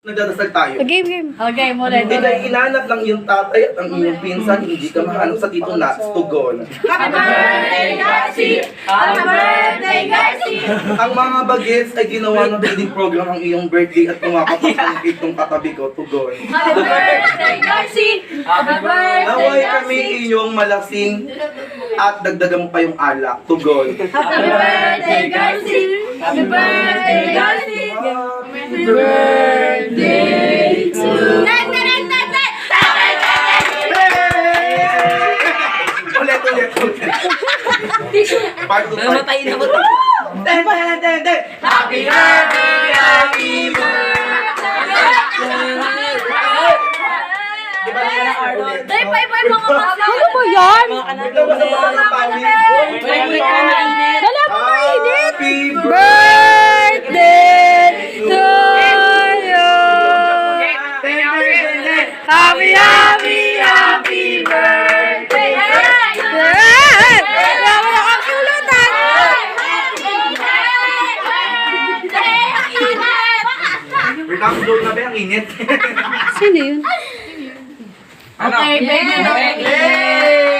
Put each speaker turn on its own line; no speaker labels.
Nagdadasal tayo.
Game.
Okay, muna.
Hindi inanap ng iyong tatay at ang iyong pinsan, hindi ka mahanap sa Tito Nats, tugon.
Happy birthday, Garci! Happy birthday, Garci!
Ang mga bagets ay ginawa ng feeding program ang iyong birthday at pumapapak ang itong katabi ko, tugon.
Happy birthday, Garci! Happy birthday,
Naway kami
Garci!
iyong malasing at dagdagan mo pa yung alak, tugon.
Happy birthday, Garci! Happy birthday, Garci!
Happy birthday to Ulit. Part 2.
Namatay na mo.
Happy birthday, happy
Day, bye, mga kapatid.
Ano ba yan? Dala mo mainit!
Happy
Birthday to you! Happy birthday! Wala kang pulutan!
Wait lang, blow na ba ang init?
Sino yun?
Okay, baby.
Yay!